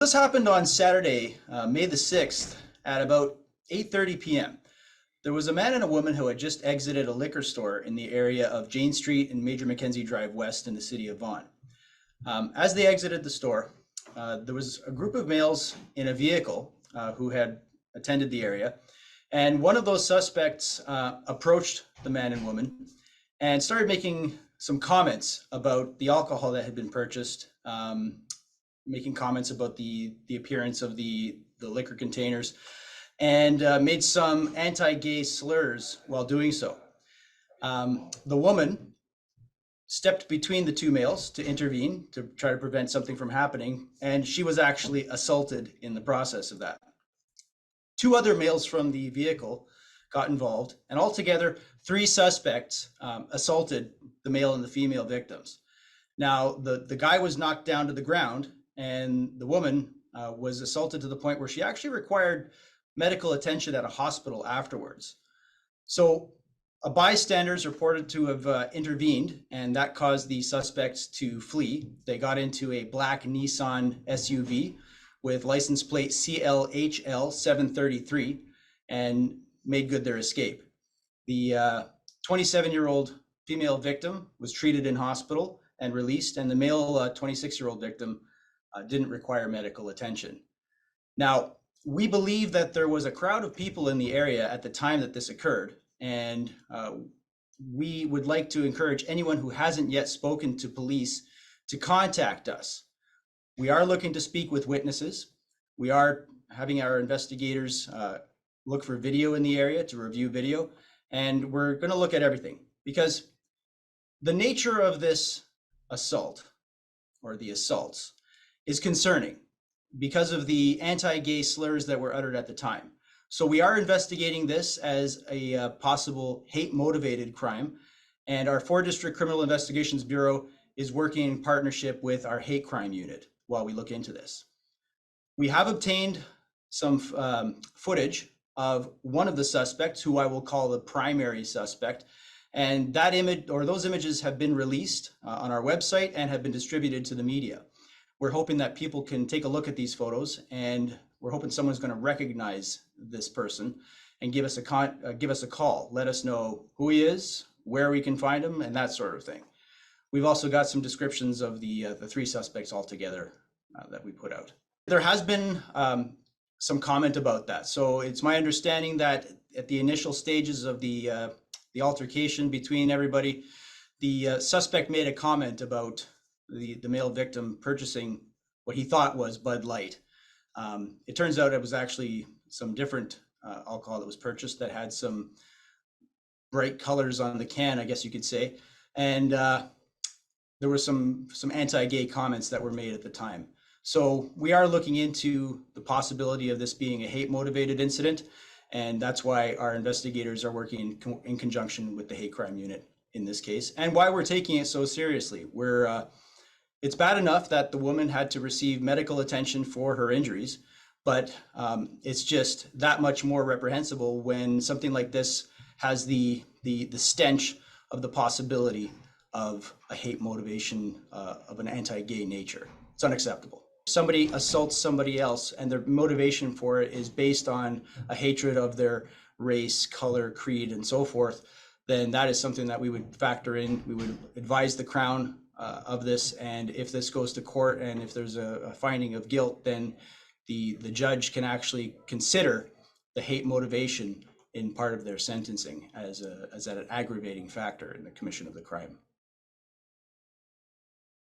This happened on Saturday, May the 6th at about 8:30 p.m. There was a man and a woman who had just exited a liquor store in the area of Jane Street and Major Mackenzie Drive West in the city of Vaughan. As they exited the store, there was a group of males in a vehicle who had attended the area, and one of those suspects approached the man and woman and started making some comments about the alcohol that had been purchased, making comments about the appearance of the liquor containers, and made some anti-gay slurs while doing so. The woman stepped between the two males to intervene to try to prevent something from happening, and she was actually assaulted in the process of that. Two other males from the vehicle got involved, and altogether 3 suspects assaulted the male and the female victims. Now, the guy was knocked down to the ground, and the woman was assaulted to the point where she actually required medical attention at a hospital afterwards. So a bystander is reported to have intervened, and that caused the suspects to flee. They got into a black Nissan SUV with license plate CLHL 733 and made good their escape. The 27-year-old female victim was treated in hospital and released, and the male 26-year-old victim didn't require medical attention. Now, we believe that there was a crowd of people in the area at the time that this occurred, and we would like to encourage anyone who hasn't yet spoken to police to contact us. We are looking to speak with witnesses. We are having our investigators look for video in the area to review video, and we're going to look at everything, because the nature of this assault, or the assaults, is concerning because of the anti-gay slurs that were uttered at the time. So we are investigating this as a possible hate-motivated crime, and our 4 District Criminal Investigations Bureau is working in partnership with our hate crime unit while we look into this. We have obtained some footage of one of the suspects, who I will call the primary suspect, and that image, or those images, have been released on our website and have been distributed to the media. We're hoping that people can take a look at these photos, and we're hoping someone's going to recognize this person and give us a call. Let us know who he is, where we can find him, and that sort of thing. We've also got some descriptions of the 3 suspects altogether that we put out. There has been some comment about that. So it's my understanding that at the initial stages of the altercation between everybody, the suspect made a comment about the male victim purchasing what he thought was Bud Light. It turns out it was actually some different alcohol that was purchased that had some bright colors on the can, I guess you could say. And there were some anti-gay comments that were made at the time. So we are looking into the possibility of this being a hate-motivated incident, and that's why our investigators are working in conjunction with the hate crime unit in this case, and why we're taking it so seriously. It's bad enough that the woman had to receive medical attention for her injuries, but it's just that much more reprehensible when something like this has the stench of the possibility of a hate motivation of an anti-gay nature. It's unacceptable. Somebody assaults somebody else and their motivation for it is based on a hatred of their race, color, creed, and so forth, then that is something that we would factor in. We would advise the Crown of this, and if this goes to court and if there's a finding of guilt, then the judge can actually consider the hate motivation in part of their sentencing as an aggravating factor in the commission of the crime.